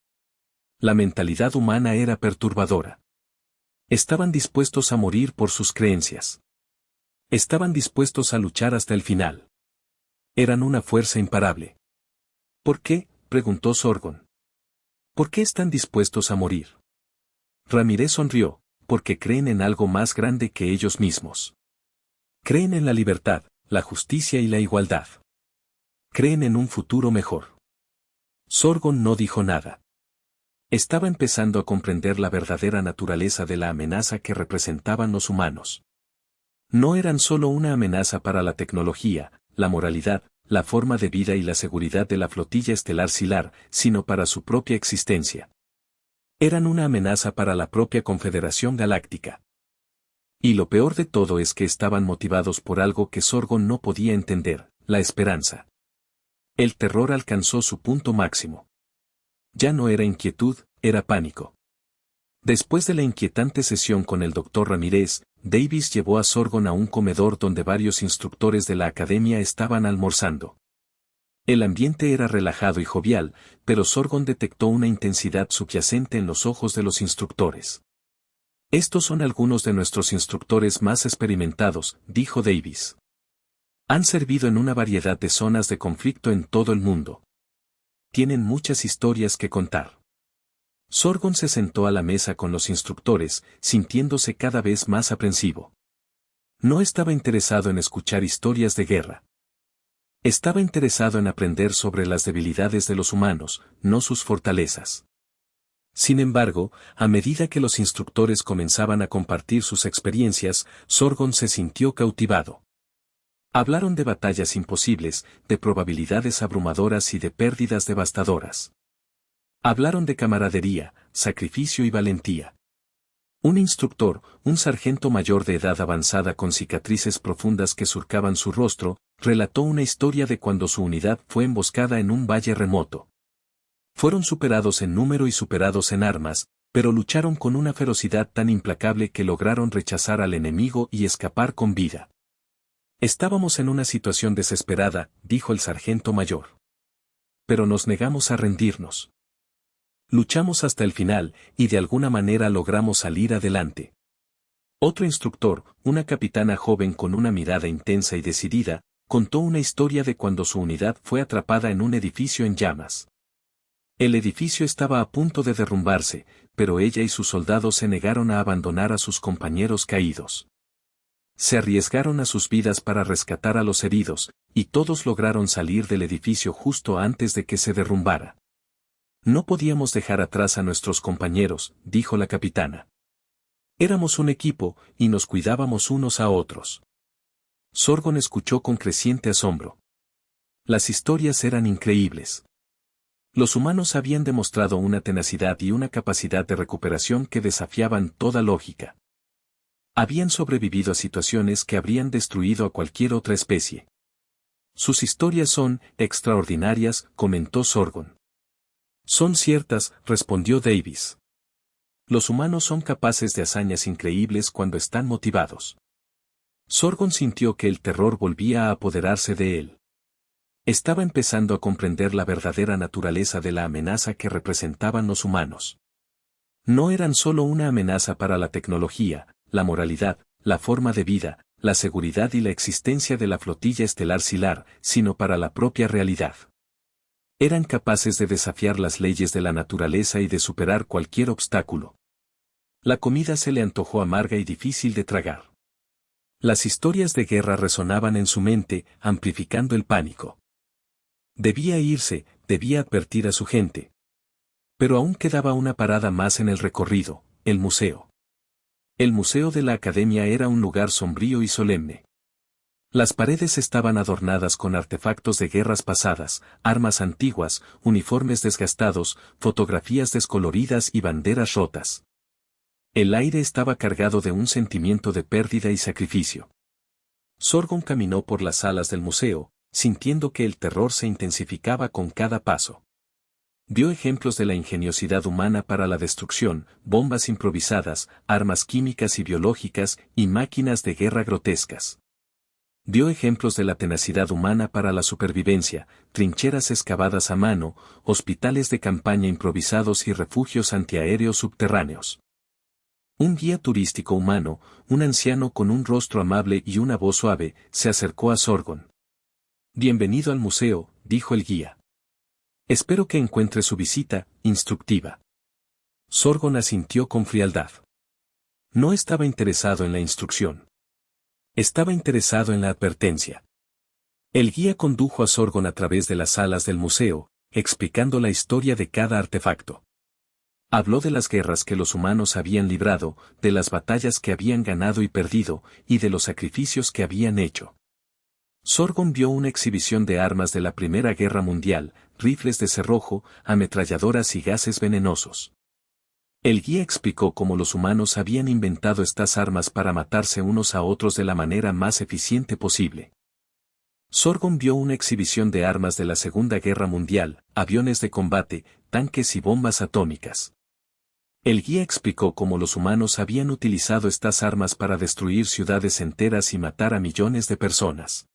La mentalidad humana era perturbadora. Estaban dispuestos a morir por sus creencias. Estaban dispuestos a luchar hasta el final. Eran una fuerza imparable. ¿Por qué?, preguntó Sorgon. ¿Por qué están dispuestos a morir? Ramírez sonrió, porque creen en algo más grande que ellos mismos. Creen en la libertad, la justicia y la igualdad. Creen en un futuro mejor. Sorgon no dijo nada. Estaba empezando a comprender la verdadera naturaleza de la amenaza que representaban los humanos. No eran solo una amenaza para la tecnología, la moralidad, la forma de vida y la seguridad de la flotilla estelar Silar, sino para su propia existencia. Eran una amenaza para la propia Confederación Galáctica. Y lo peor de todo es que estaban motivados por algo que Sorgon no podía entender, la esperanza. El terror alcanzó su punto máximo. Ya no era inquietud, era pánico. Después de la inquietante sesión con el Dr. Ramírez, Davis llevó a Sorgon a un comedor donde varios instructores de la academia estaban almorzando. El ambiente era relajado y jovial, pero Sorgon detectó una intensidad subyacente en los ojos de los instructores. Estos son algunos de nuestros instructores más experimentados, dijo Davis. Han servido en una variedad de zonas de conflicto en todo el mundo. Tienen muchas historias que contar. Sorgon se sentó a la mesa con los instructores, sintiéndose cada vez más aprensivo. No estaba interesado en escuchar historias de guerra. Estaba interesado en aprender sobre las debilidades de los humanos, no sus fortalezas. Sin embargo, a medida que los instructores comenzaban a compartir sus experiencias, Sorgon se sintió cautivado. Hablaron de batallas imposibles, de probabilidades abrumadoras y de pérdidas devastadoras. Hablaron de camaradería, sacrificio y valentía. Un instructor, un sargento mayor de edad avanzada con cicatrices profundas que surcaban su rostro, relató una historia de cuando su unidad fue emboscada en un valle remoto. Fueron superados en número y superados en armas, pero lucharon con una ferocidad tan implacable que lograron rechazar al enemigo y escapar con vida. Estábamos en una situación desesperada, dijo el sargento mayor. Pero nos negamos a rendirnos. Luchamos hasta el final, y de alguna manera logramos salir adelante. Otro instructor, una capitana joven con una mirada intensa y decidida, contó una historia de cuando su unidad fue atrapada en un edificio en llamas. El edificio estaba a punto de derrumbarse, pero ella y sus soldados se negaron a abandonar a sus compañeros caídos. Se arriesgaron a sus vidas para rescatar a los heridos, y todos lograron salir del edificio justo antes de que se derrumbara. No podíamos dejar atrás a nuestros compañeros, dijo la capitana. Éramos un equipo, y nos cuidábamos unos a otros. Sorgon escuchó con creciente asombro. Las historias eran increíbles. Los humanos habían demostrado una tenacidad y una capacidad de recuperación que desafiaban toda lógica. Habían sobrevivido a situaciones que habrían destruido a cualquier otra especie. Sus historias son extraordinarias, comentó Sorgon. Son ciertas, respondió Davis. Los humanos son capaces de hazañas increíbles cuando están motivados. Sorgon sintió que el terror volvía a apoderarse de él. Estaba empezando a comprender la verdadera naturaleza de la amenaza que representaban los humanos. No eran solo una amenaza para la tecnología, la moralidad, la forma de vida, la seguridad y la existencia de la flotilla estelar Silar, sino para la propia realidad. Eran capaces de desafiar las leyes de la naturaleza y de superar cualquier obstáculo. La comida se le antojó amarga y difícil de tragar. Las historias de guerra resonaban en su mente, amplificando el pánico. Debía irse, debía advertir a su gente. Pero aún quedaba una parada más en el recorrido, el museo. El museo de la academia era un lugar sombrío y solemne. Las paredes estaban adornadas con artefactos de guerras pasadas, armas antiguas, uniformes desgastados, fotografías descoloridas y banderas rotas. El aire estaba cargado de un sentimiento de pérdida y sacrificio. Sorgon caminó por las salas del museo, sintiendo que el terror se intensificaba con cada paso. Vio ejemplos de la ingeniosidad humana para la destrucción, bombas improvisadas, armas químicas y biológicas, y máquinas de guerra grotescas. Vio ejemplos de la tenacidad humana para la supervivencia, trincheras excavadas a mano, hospitales de campaña improvisados y refugios antiaéreos subterráneos. Un guía turístico humano, un anciano con un rostro amable y una voz suave, se acercó a Sorgon. «Bienvenido al museo», dijo el guía. «Espero que encuentre su visita instructiva». Sorgon asintió con frialdad. No estaba interesado en la instrucción. Estaba interesado en la advertencia. El guía condujo a Sorgon a través de las salas del museo, explicando la historia de cada artefacto. Habló de las guerras que los humanos habían librado, de las batallas que habían ganado y perdido, y de los sacrificios que habían hecho. Sorgon vio una exhibición de armas de la Primera Guerra Mundial, rifles de cerrojo, ametralladoras y gases venenosos. El guía explicó cómo los humanos habían inventado estas armas para matarse unos a otros de la manera más eficiente posible. Sorgon vio una exhibición de armas de la Segunda Guerra Mundial, aviones de combate, tanques y bombas atómicas. El guía explicó cómo los humanos habían utilizado estas armas para destruir ciudades enteras y matar a millones de personas.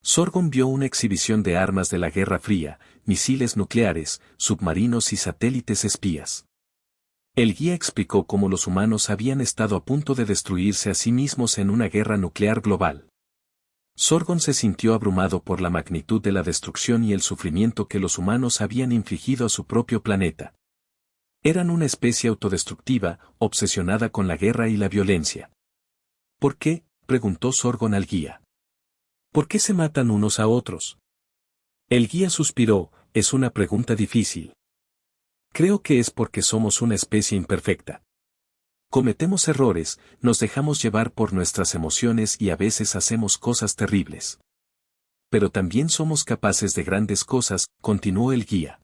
Sorgon vio una exhibición de armas de la Guerra Fría, misiles nucleares, submarinos y satélites espías. El guía explicó cómo los humanos habían estado a punto de destruirse a sí mismos en una guerra nuclear global. Sorgon se sintió abrumado por la magnitud de la destrucción y el sufrimiento que los humanos habían infligido a su propio planeta. Eran una especie autodestructiva, obsesionada con la guerra y la violencia. ¿Por qué?, preguntó Sorgon al guía. ¿Por qué se matan unos a otros? El guía suspiró, es una pregunta difícil. Creo que es porque somos una especie imperfecta. Cometemos errores, nos dejamos llevar por nuestras emociones y a veces hacemos cosas terribles. Pero también somos capaces de grandes cosas, continuó el guía.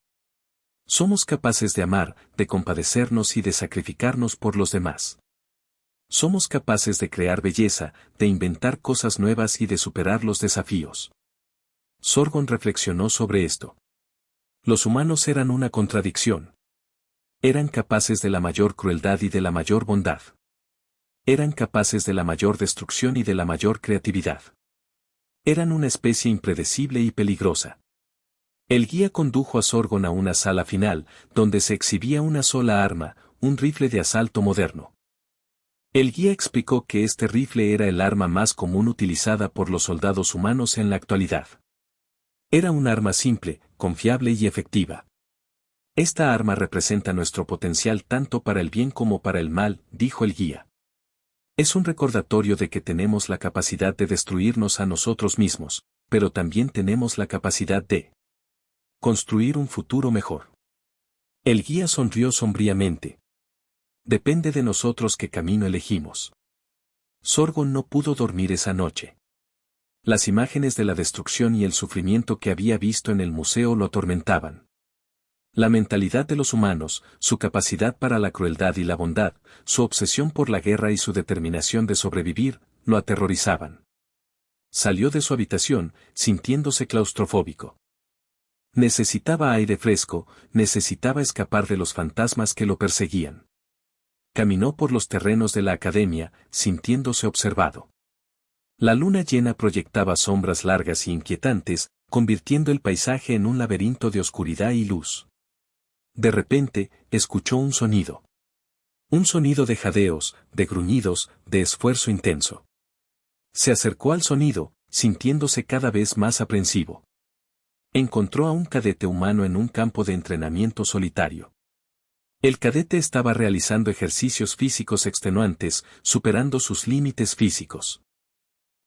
Somos capaces de amar, de compadecernos y de sacrificarnos por los demás. Somos capaces de crear belleza, de inventar cosas nuevas y de superar los desafíos. Sorgon reflexionó sobre esto. Los humanos eran una contradicción. Eran capaces de la mayor crueldad y de la mayor bondad. Eran capaces de la mayor destrucción y de la mayor creatividad. Eran una especie impredecible y peligrosa. El guía condujo a Sorgon a una sala final, donde se exhibía una sola arma, un rifle de asalto moderno. El guía explicó que este rifle era el arma más común utilizada por los soldados humanos en la actualidad. Era un arma simple, confiable y efectiva. Esta arma representa nuestro potencial tanto para el bien como para el mal, dijo el guía. Es un recordatorio de que tenemos la capacidad de destruirnos a nosotros mismos, pero también tenemos la capacidad de construir un futuro mejor. El guía sonrió sombríamente. Depende de nosotros qué camino elegimos. Sorgon no pudo dormir esa noche. Las imágenes de la destrucción y el sufrimiento que había visto en el museo lo atormentaban. La mentalidad de los humanos, su capacidad para la crueldad y la bondad, su obsesión por la guerra y su determinación de sobrevivir, lo aterrorizaban. Salió de su habitación, sintiéndose claustrofóbico. Necesitaba aire fresco, necesitaba escapar de los fantasmas que lo perseguían. Caminó por los terrenos de la academia, sintiéndose observado. La luna llena proyectaba sombras largas y inquietantes, convirtiendo el paisaje en un laberinto de oscuridad y luz. De repente, escuchó un sonido. Un sonido de jadeos, de gruñidos, de esfuerzo intenso. Se acercó al sonido, sintiéndose cada vez más aprensivo. Encontró a un cadete humano en un campo de entrenamiento solitario. El cadete estaba realizando ejercicios físicos extenuantes, superando sus límites físicos.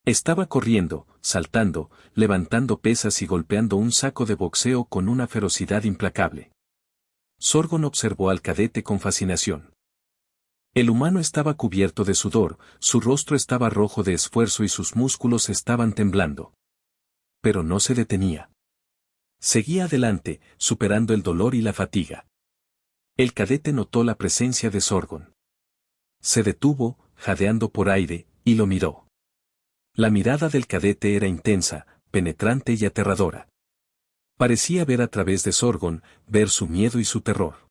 Estaba corriendo, saltando, levantando pesas y golpeando un saco de boxeo con una ferocidad implacable. Sorgon observó al cadete con fascinación. El humano estaba cubierto de sudor, su rostro estaba rojo de esfuerzo y sus músculos estaban temblando. Pero no se detenía. Seguía adelante, superando el dolor y la fatiga. El cadete notó la presencia de Sorgon. Se detuvo, jadeando por aire, y lo miró. La mirada del cadete era intensa, penetrante y aterradora. Parecía ver a través de Sorgon, ver su miedo y su terror.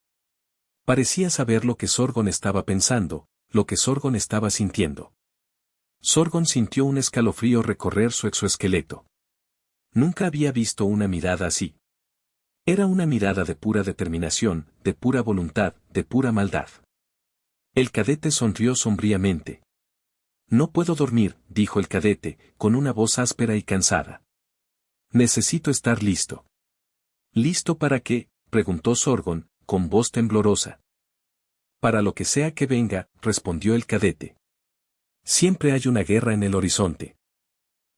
Parecía saber lo que Sorgon estaba pensando, lo que Sorgon estaba sintiendo. Sorgon sintió un escalofrío recorrer su exoesqueleto. Nunca había visto una mirada así. Era una mirada de pura determinación, de pura voluntad, de pura maldad. El cadete sonrió sombríamente. No puedo dormir, dijo el cadete, con una voz áspera y cansada. Necesito estar listo. ¿Listo para qué?, preguntó Sorgon, con voz temblorosa. Para lo que sea que venga, respondió el cadete. Siempre hay una guerra en el horizonte.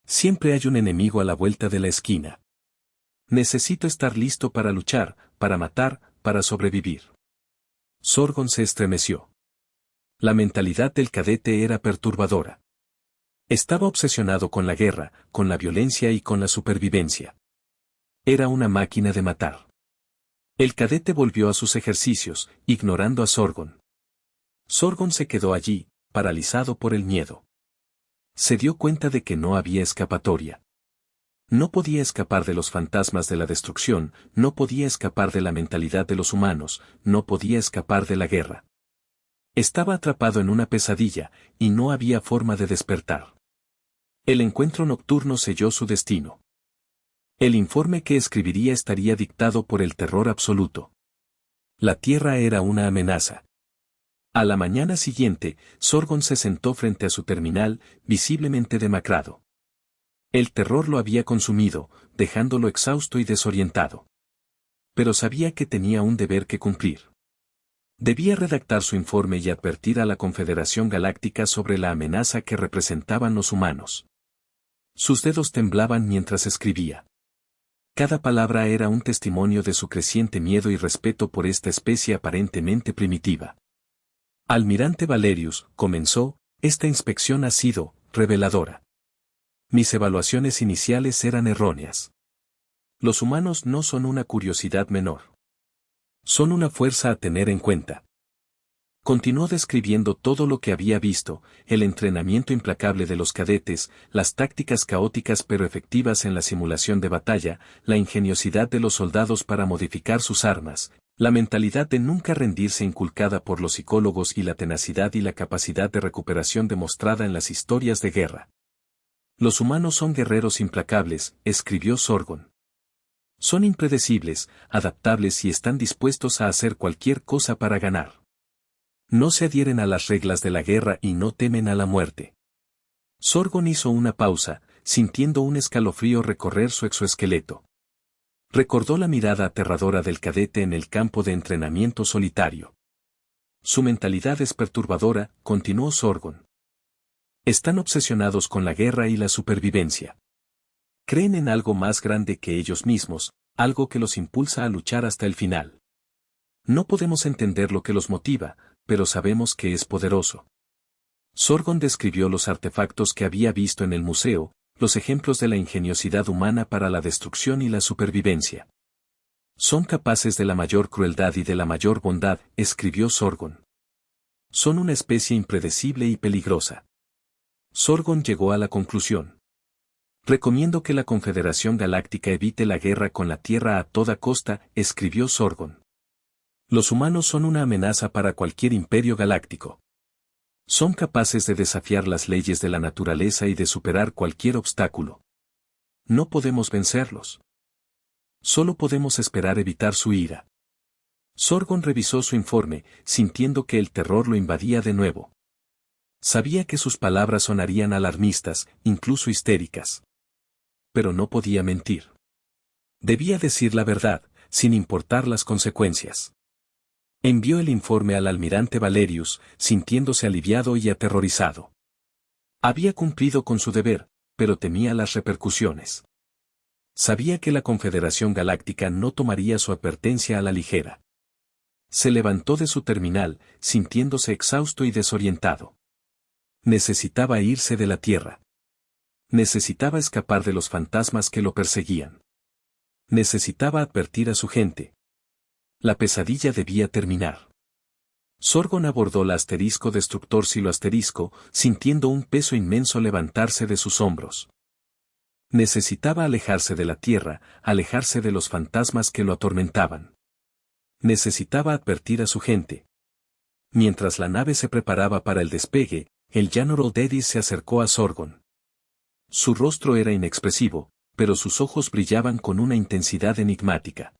Siempre hay un enemigo a la vuelta de la esquina. Necesito estar listo para luchar, para matar, para sobrevivir. Sorgon se estremeció. La mentalidad del cadete era perturbadora. Estaba obsesionado con la guerra, con la violencia y con la supervivencia. Era una máquina de matar. El cadete volvió a sus ejercicios, ignorando a Sorgon. Sorgon se quedó allí, paralizado por el miedo. Se dio cuenta de que no había escapatoria. No podía escapar de los fantasmas de la destrucción, no podía escapar de la mentalidad de los humanos, no podía escapar de la guerra. Estaba atrapado en una pesadilla, y no había forma de despertar. El encuentro nocturno selló su destino. El informe que escribiría estaría dictado por el terror absoluto. La tierra era una amenaza. A la mañana siguiente, Sorgon se sentó frente a su terminal, visiblemente demacrado. El terror lo había consumido, dejándolo exhausto y desorientado. Pero sabía que tenía un deber que cumplir. Debía redactar su informe y advertir a la Confederación Galáctica sobre la amenaza que representaban los humanos. Sus dedos temblaban mientras escribía. Cada palabra era un testimonio de su creciente miedo y respeto por esta especie aparentemente primitiva. Almirante Valerius, comenzó, esta inspección ha sido reveladora. Mis evaluaciones iniciales eran erróneas. Los humanos no son una curiosidad menor. Son una fuerza a tener en cuenta. Continuó describiendo todo lo que había visto, el entrenamiento implacable de los cadetes, las tácticas caóticas pero efectivas en la simulación de batalla, la ingeniosidad de los soldados para modificar sus armas, la mentalidad de nunca rendirse inculcada por los psicólogos y la tenacidad y la capacidad de recuperación demostrada en las historias de guerra. Los humanos son guerreros implacables, escribió Sorgon. Son impredecibles, adaptables y están dispuestos a hacer cualquier cosa para ganar. No se adhieren a las reglas de la guerra y no temen a la muerte. Sorgon hizo una pausa, sintiendo un escalofrío recorrer su exoesqueleto. Recordó la mirada aterradora del cadete en el campo de entrenamiento solitario. Su mentalidad es perturbadora, continuó Sorgon. Están obsesionados con la guerra y la supervivencia. Creen en algo más grande que ellos mismos, algo que los impulsa a luchar hasta el final. No podemos entender lo que los motiva, pero sabemos que es poderoso. Sorgon describió los artefactos que había visto en el museo, los ejemplos de la ingeniosidad humana para la destrucción y la supervivencia. Son capaces de la mayor crueldad y de la mayor bondad, escribió Sorgon. Son una especie impredecible y peligrosa. Sorgon llegó a la conclusión. Recomiendo que la Confederación Galáctica evite la guerra con la Tierra a toda costa, escribió Sorgon. Los humanos son una amenaza para cualquier imperio galáctico. Son capaces de desafiar las leyes de la naturaleza y de superar cualquier obstáculo. No podemos vencerlos. Solo podemos esperar evitar su ira. Sorgon revisó su informe, sintiendo que el terror lo invadía de nuevo. Sabía que sus palabras sonarían alarmistas, incluso histéricas. Pero no podía mentir. Debía decir la verdad, sin importar las consecuencias. Envió el informe al almirante Valerius, sintiéndose aliviado y aterrorizado. Había cumplido con su deber, pero temía las repercusiones. Sabía que la Confederación Galáctica no tomaría su advertencia a la ligera. Se levantó de su terminal, sintiéndose exhausto y desorientado. Necesitaba irse de la Tierra. Necesitaba escapar de los fantasmas que lo perseguían. Necesitaba advertir a su gente. La pesadilla debía terminar. Sorgon abordó el asterisco destructor Silo asterisco, sintiendo un peso inmenso levantarse de sus hombros. Necesitaba alejarse de la Tierra, alejarse de los fantasmas que lo atormentaban. Necesitaba advertir a su gente. Mientras la nave se preparaba para el despegue, el General Dedis se acercó a Sorgon. Su rostro era inexpresivo, pero sus ojos brillaban con una intensidad enigmática.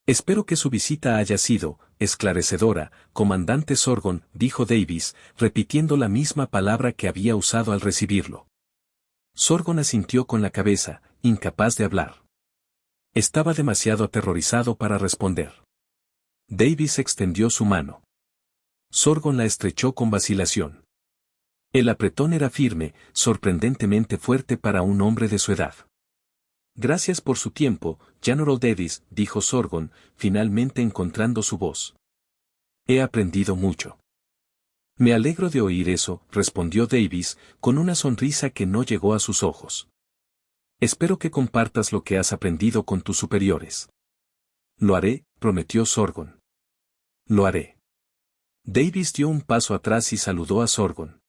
Espero que su visita haya sido esclarecedora, comandante Sorgon, dijo Davis, repitiendo la misma palabra que había usado al recibirlo. Sorgon asintió con la cabeza, incapaz de hablar. Estaba demasiado aterrorizado para responder. Davis extendió su mano. Sorgon la estrechó con vacilación. El apretón era firme, sorprendentemente fuerte para un hombre de su edad. Gracias por su tiempo, General Davis, dijo Sorgon, finalmente encontrando su voz. He aprendido mucho. Me alegro de oír eso, respondió Davis, con una sonrisa que no llegó a sus ojos. Espero que compartas lo que has aprendido con tus superiores. Lo haré, prometió Sorgon. Lo haré. Davis dio un paso atrás y saludó a Sorgon.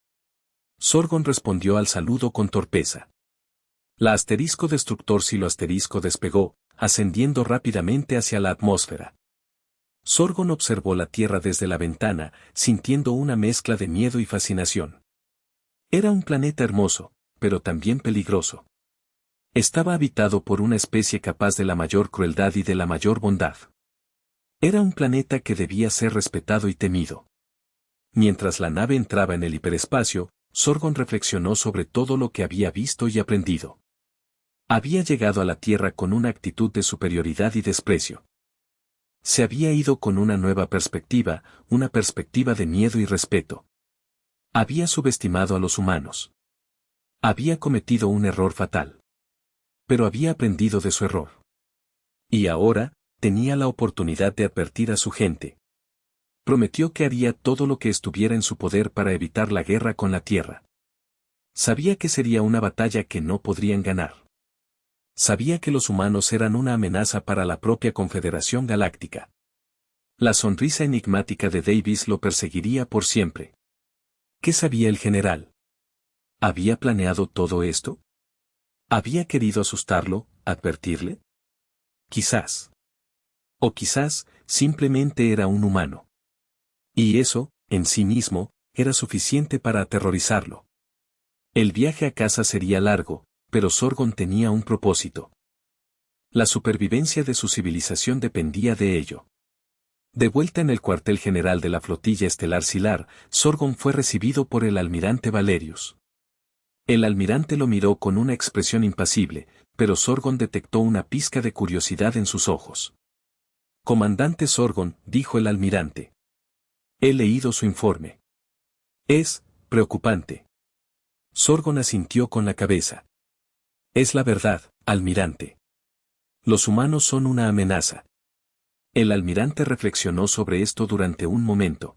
Sorgon respondió al saludo con torpeza. La asterisco destructor Silo asterisco despegó, ascendiendo rápidamente hacia la atmósfera. Sorgon observó la Tierra desde la ventana, sintiendo una mezcla de miedo y fascinación. Era un planeta hermoso, pero también peligroso. Estaba habitado por una especie capaz de la mayor crueldad y de la mayor bondad. Era un planeta que debía ser respetado y temido. Mientras la nave entraba en el hiperespacio, Sorgon reflexionó sobre todo lo que había visto y aprendido. Había llegado a la Tierra con una actitud de superioridad y desprecio. Se había ido con una nueva perspectiva, una perspectiva de miedo y respeto. Había subestimado a los humanos. Había cometido un error fatal. Pero había aprendido de su error. Y ahora, tenía la oportunidad de advertir a su gente. Prometió que haría todo lo que estuviera en su poder para evitar la guerra con la Tierra. Sabía que sería una batalla que no podrían ganar. Sabía que los humanos eran una amenaza para la propia Confederación Galáctica. La sonrisa enigmática de Davis lo perseguiría por siempre. ¿Qué sabía el general? ¿Había planeado todo esto? ¿Había querido asustarlo, advertirle? Quizás. O quizás, simplemente era un humano. Y eso, en sí mismo, era suficiente para aterrorizarlo. El viaje a casa sería largo, pero Sorgon tenía un propósito. La supervivencia de su civilización dependía de ello. De vuelta en el cuartel general de la flotilla estelar Silar, Sorgon fue recibido por el almirante Valerius. El almirante lo miró con una expresión impasible, pero Sorgon detectó una pizca de curiosidad en sus ojos. Comandante Sorgon, dijo el almirante. He leído su informe. Es preocupante. Sorgon asintió con la cabeza. Es la verdad, almirante. Los humanos son una amenaza. El almirante reflexionó sobre esto durante un momento.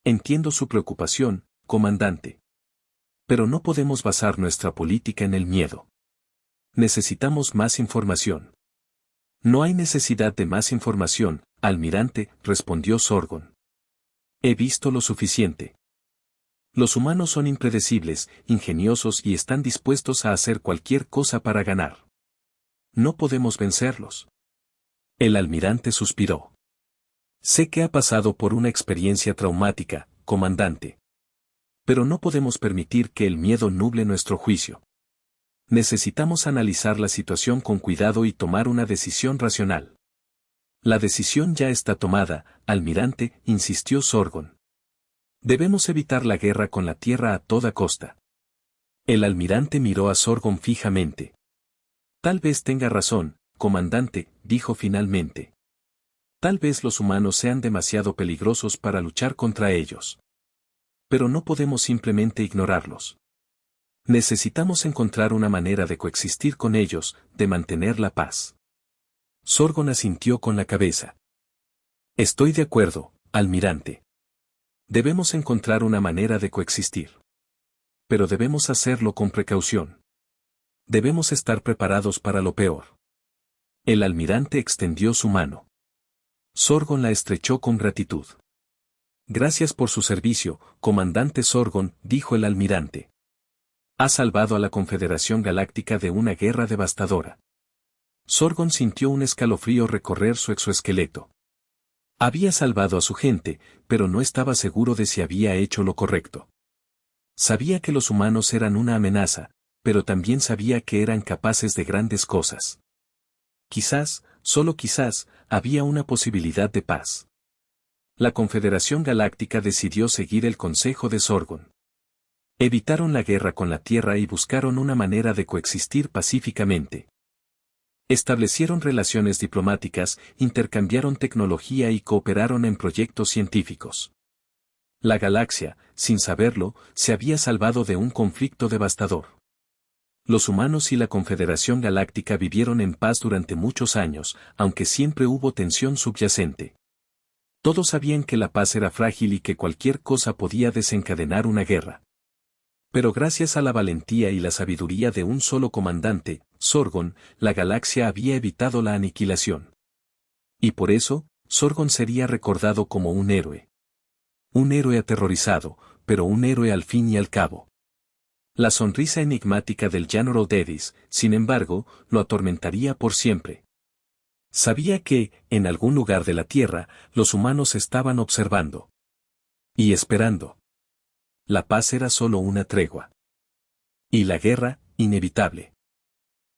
Entiendo su preocupación, comandante. Pero no podemos basar nuestra política en el miedo. Necesitamos más información. No hay necesidad de más información, almirante, respondió Sorgon. He visto lo suficiente. Los humanos son impredecibles, ingeniosos y están dispuestos a hacer cualquier cosa para ganar. No podemos vencerlos. El almirante suspiró. Sé que ha pasado por una experiencia traumática, comandante. Pero no podemos permitir que el miedo nuble nuestro juicio. Necesitamos analizar la situación con cuidado y tomar una decisión racional. La decisión ya está tomada, almirante, insistió Sorgon. Debemos evitar la guerra con la Tierra a toda costa. El almirante miró a Sorgon fijamente. Tal vez tenga razón, comandante, dijo finalmente. Tal vez los humanos sean demasiado peligrosos para luchar contra ellos. Pero no podemos simplemente ignorarlos. Necesitamos encontrar una manera de coexistir con ellos, de mantener la paz. Sorgon asintió con la cabeza. Estoy de acuerdo, almirante. Debemos encontrar una manera de coexistir. Pero debemos hacerlo con precaución. Debemos estar preparados para lo peor. El almirante extendió su mano. Sorgon la estrechó con gratitud. Gracias por su servicio, comandante Sorgon, dijo el almirante. Ha salvado a la Confederación Galáctica de una guerra devastadora. Sorgon sintió un escalofrío recorrer su exoesqueleto. Había salvado a su gente, pero no estaba seguro de si había hecho lo correcto. Sabía que los humanos eran una amenaza, pero también sabía que eran capaces de grandes cosas. Quizás, solo quizás, había una posibilidad de paz. La Confederación Galáctica decidió seguir el consejo de Sorgon. Evitaron la guerra con la Tierra y buscaron una manera de coexistir pacíficamente. Establecieron relaciones diplomáticas, intercambiaron tecnología y cooperaron en proyectos científicos. La galaxia, sin saberlo, se había salvado de un conflicto devastador. Los humanos y la Confederación Galáctica vivieron en paz durante muchos años, aunque siempre hubo tensión subyacente. Todos sabían que la paz era frágil y que cualquier cosa podía desencadenar una guerra. Pero gracias a la valentía y la sabiduría de un solo comandante, Sorgon, la galaxia había evitado la aniquilación. Y por eso, Sorgon sería recordado como un héroe. Un héroe aterrorizado, pero un héroe al fin y al cabo. La sonrisa enigmática del General Davis, sin embargo, lo atormentaría por siempre. Sabía que, en algún lugar de la Tierra, los humanos estaban observando. Y esperando. La paz era solo una tregua. Y la guerra, inevitable.